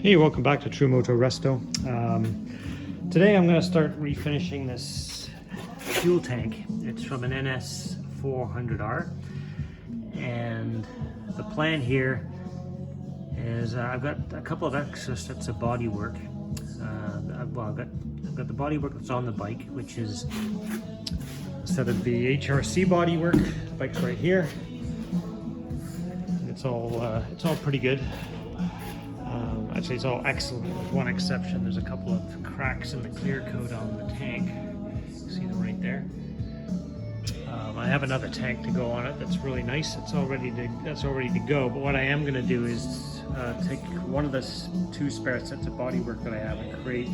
Hey, welcome back to True-Moto-Resto. Today I'm going to start refinishing this fuel tank. It's from an NS400R, and the plan here is I've got a couple of extra sets of bodywork. I've got the bodywork that's on the bike, which is a set of the HRC bodywork. The bike's right here. It's all pretty good. Actually, it's all excellent with one exception. There's a couple of cracks in the clear coat on the tank. You see them right there. I have another tank to go on it that's really nice. That's all ready to go. But what I am going to do is take one of the two spare sets of bodywork that I have and create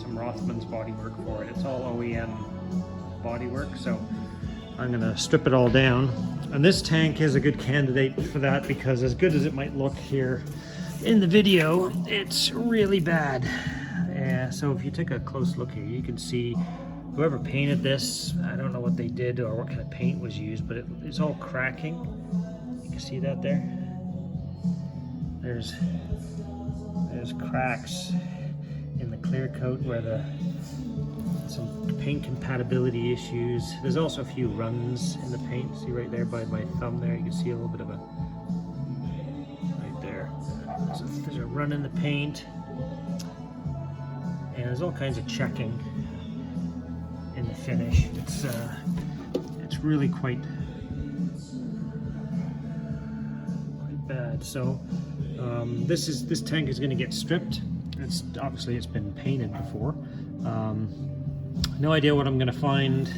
some Rothmans bodywork for it. It's all OEM bodywork, so I'm going to strip it all down. And this tank is a good candidate for that because, as good as it might look here in the video, it's really bad. So if you take a close look here, you can see whoever painted this, I don't know what they did or what kind of paint was used, but it's all cracking. You can see that there. There's cracks in the clear coat where some paint compatibility issues. There's also a few runs in the paint. See right there by my thumb there, you can see a little bit of a, right there. There's a run in the paint. And there's all kinds of checking in the finish. It's really quite bad. So this tank is going to get stripped. Obviously it's been painted before. No idea what I'm going to find.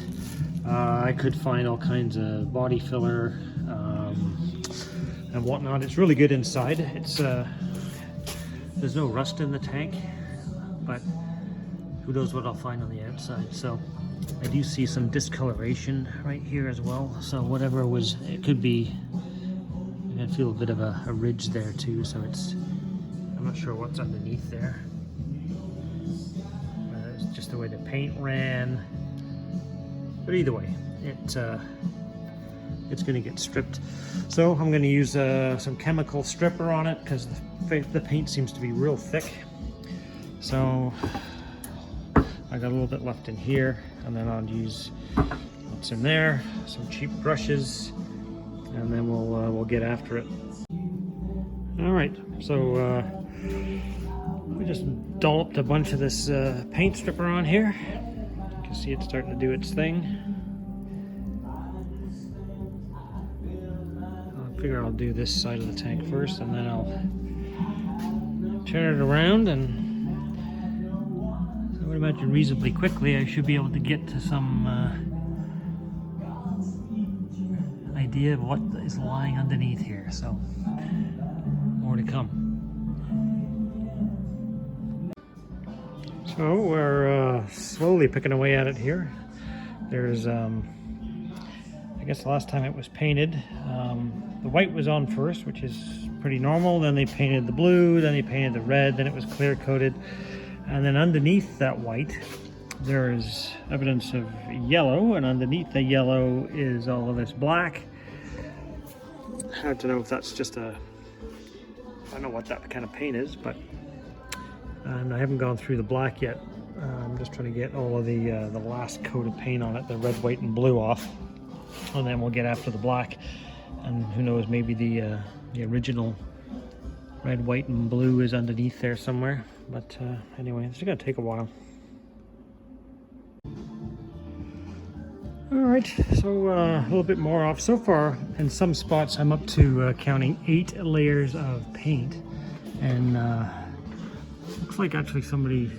I could find all kinds of body filler and whatnot. It's really good inside. There's no rust in the tank, but who knows what I'll find on the outside. So I do see some discoloration right here as well. So whatever it could be. I can feel a bit of a ridge there too. So I'm not sure what's underneath there. It's just the way the paint ran. But either way, it's going to get stripped. So I'm going to use some chemical stripper on it because the paint seems to be real thick. So I got a little bit left in here, and then I'll use what's in there, some cheap brushes, and then we'll get after it. All right, so we just dolloped a bunch of this paint stripper on here. You can see it's starting to do its thing. I figure I'll do this side of the tank first, and then I'll turn it around, and I would imagine reasonably quickly I should be able to get to some idea of what is lying underneath here. So more to come. So we're slowly picking away at it here. There's I guess the last time it was painted, the white was on first, which is pretty normal. Then they painted the blue, then they painted the red, then it was clear coated. And then underneath that white, there is evidence of yellow, and underneath the yellow is all of this black. Hard to know if that's just I don't know what that kind of paint is, but I haven't gone through the black yet. I'm just trying to get all of the last coat of paint on it, the red, white, and blue off, and then we'll get after the black. And who knows, maybe the original red, white, and blue is underneath there somewhere. But anyway, it's going to take a while. All right, so a little bit more off. So far, in some spots, I'm up to counting 8 layers of paint. And looks like actually somebody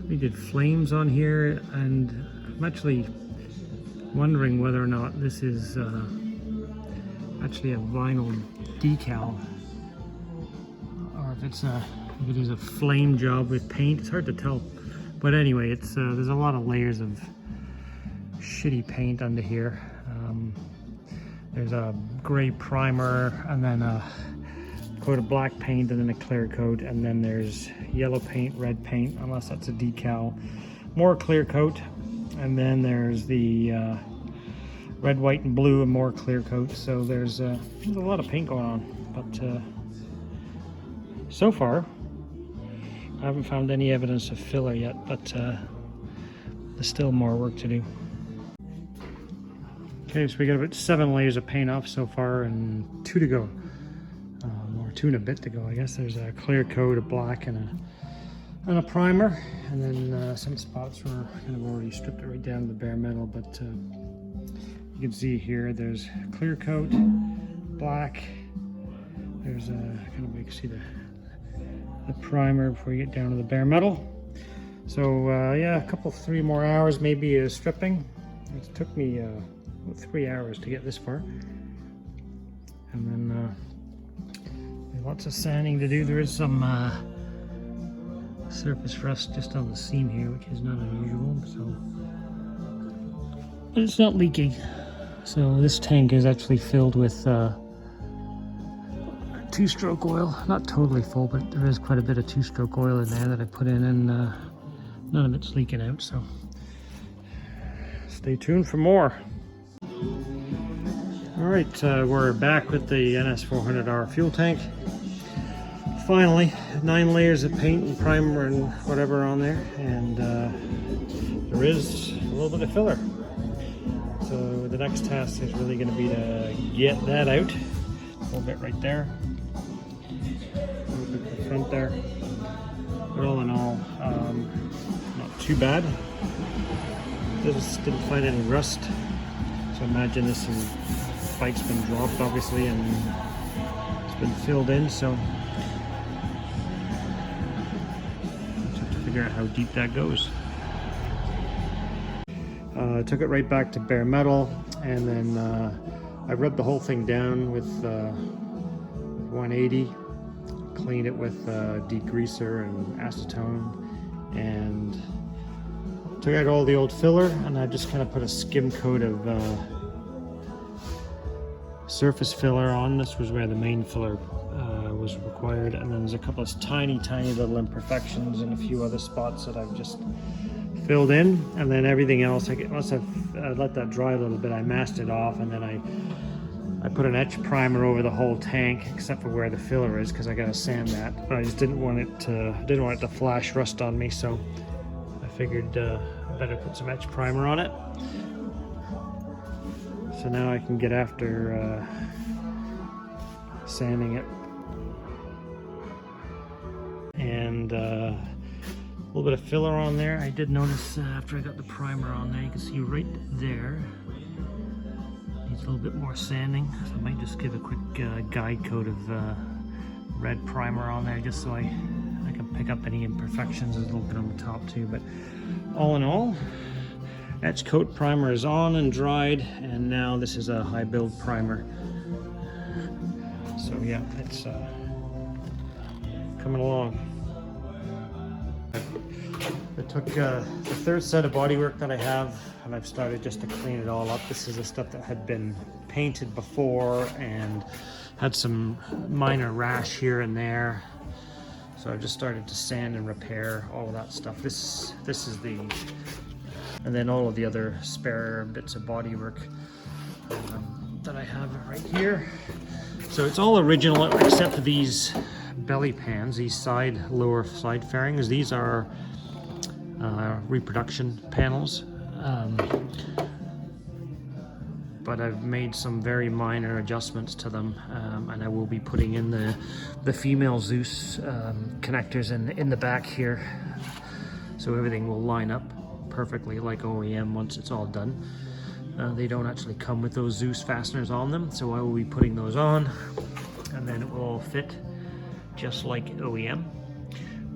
did flames on here. And I'm actually wondering whether or not this is actually a vinyl decal, or if it is a flame job with paint. It's hard to tell, but anyway, there's a lot of layers of shitty paint under here. There's a gray primer, and then a coat of black paint, and then a clear coat, and then there's yellow paint, red paint, unless that's a decal, more clear coat, and then there's the red, white, and blue, and more clear coat. So there's a lot of paint going on, but so far, I haven't found any evidence of filler yet, but there's still more work to do. Okay, so we got about 7 layers of paint off so far and 2 to go. Or 2 and a bit to go, I guess. There's a clear coat, a black, and a primer. And then some spots were kind of already stripped it right down to the bare metal, but you can see here there's clear coat, black. There's kind of, you can see the primer before you get down to the bare metal. So yeah, a couple 3 more hours maybe of stripping. It took me about 3 hours to get this far, and then lots of sanding to do. There is some surface rust just on the seam here, which is not unusual, so it's not leaking. So this tank is actually filled with 2-stroke oil. Not totally full, but there is quite a bit of 2-stroke oil in there that I put in, and none of it's leaking out, so stay tuned for more. Alright, we're back with the NS400R fuel tank. Finally, 9 layers of paint and primer and whatever on there, and there is a little bit of filler. So the next task is really going to be to get that out. A little bit right there, a little bit in the front there. But all in all, not too bad. Didn't find any rust. So imagine this spike's been dropped, obviously, and it's been filled in. So just have to figure out how deep that goes. I took it right back to bare metal, and then I rubbed the whole thing down with 180, cleaned it with degreaser and acetone, and took out all the old filler, and I just kind of put a skim coat of surface filler on. This was where the main filler was required, and then there's a couple of tiny little imperfections and a few other spots that I've just filled in, and then everything else, once I've let that dry a little bit, I masked it off, and then I put an etch primer over the whole tank except for where the filler is, because I gotta sand that. But I just didn't want it to flash rust on me, so I figured I better put some etch primer on it. So now I can get after sanding it, and a little bit of filler on there. I did notice after I got the primer on there, you can see right there needs a little bit more sanding, so I might just give a quick guide coat of red primer on there, just so I can pick up any imperfections. There's a little bit on the top too, but all in all, etch coat primer is on and dried, and now this is a high build primer. So yeah, it's coming along. I took the 3rd set of bodywork that I have, and I've started just to clean it all up. This is the stuff that had been painted before and had some minor rash here and there. So I've just started to sand and repair all of that stuff. This is the, and then all of the other spare bits of bodywork that I have right here. So it's all original except for these belly pans, these lower side fairings. These are reproduction panels, but I've made some very minor adjustments to them, and I will be putting in the female Zeus connectors in the back here, so everything will line up perfectly like OEM once it's all done. They don't actually come with those Zeus fasteners on them, so I will be putting those on, and then it will fit just like OEM.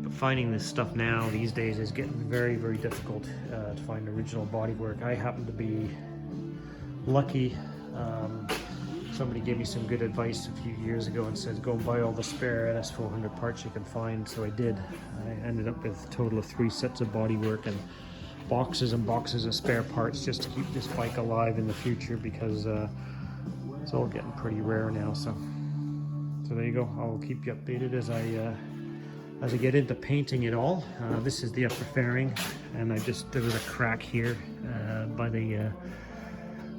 But finding this stuff now these days is getting very difficult to find original bodywork. I happen to be lucky. Somebody gave me some good advice a few years ago and said go and buy all the spare NS400 parts you can find, so I did. I ended up with a total of 3 sets of bodywork and boxes and boxes of spare parts just to keep this bike alive in the future, because it's all getting pretty rare now. So there you go. I'll keep you updated as I get into painting it all. This is the upper fairing, and there was a crack here by the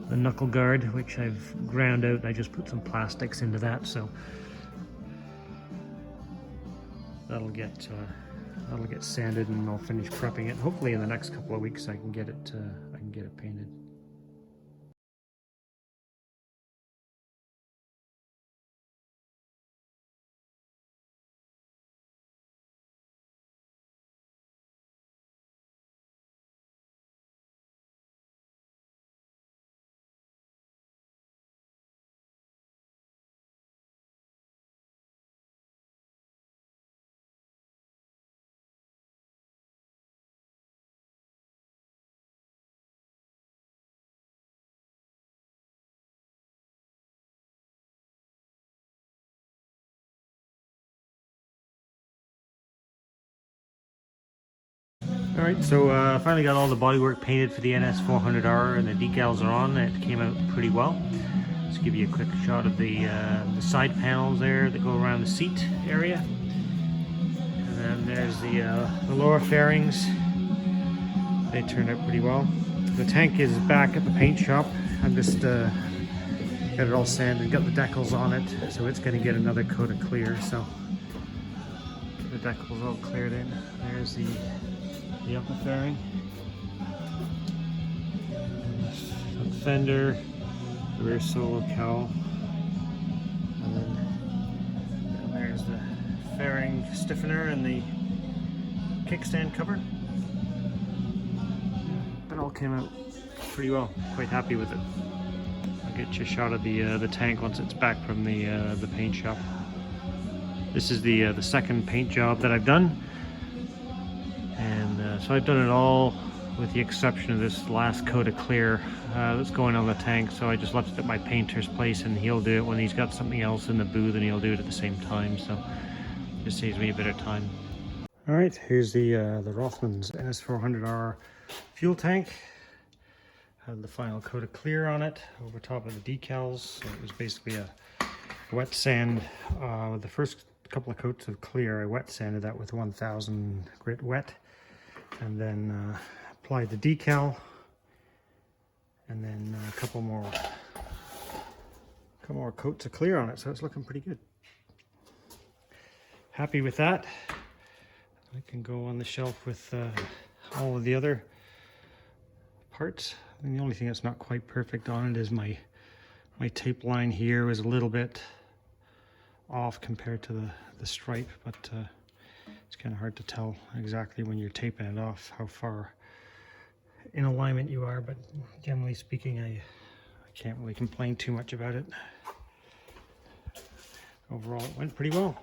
knuckle guard, which I've ground out, and I just put some plastics into that. So that'll get sanded, and I'll finish prepping it. Hopefully in the next couple of weeks I can get it painted. Alright, so finally got all the bodywork painted for the NS400R, and the decals are on. It came out pretty well. Let's give you a quick shot of the side panels there that go around the seat area. And then there's the lower fairings. They turned out pretty well. The tank is back at the paint shop. I'm just got it all sanded, got the decals on it, so it's going to get another coat of clear. So the decals all cleared in. There's the upper fairing, the fender, the rear solo cowl, and then there's the fairing stiffener and the kickstand cover. It all came out pretty well. Quite happy with it. I'll get you a shot of the tank once it's back from the paint shop. This is the second paint job that I've done. And so I've done it all with the exception of this last coat of clear that's going on the tank. So I just left it at my painter's place, and he'll do it when he's got something else in the booth, and he'll do it at the same time. So it just saves me a bit of time. All right, here's the Rothmans NS400R fuel tank. Had the final coat of clear on it over top of the decals. So it was basically a wet sand. With the first couple of coats of clear, I wet sanded that with 1000 grit wet, and then applied the decal, and then a couple more coats of clear on it. So it's looking pretty good. Happy with that. I can go on the shelf with all of the other parts. And the only thing that's not quite perfect on it is my tape line here was a little bit off compared to the stripe, but it's kind of hard to tell exactly when you're taping it off how far in alignment you are, but generally speaking I can't really complain too much about it. Overall it went pretty well.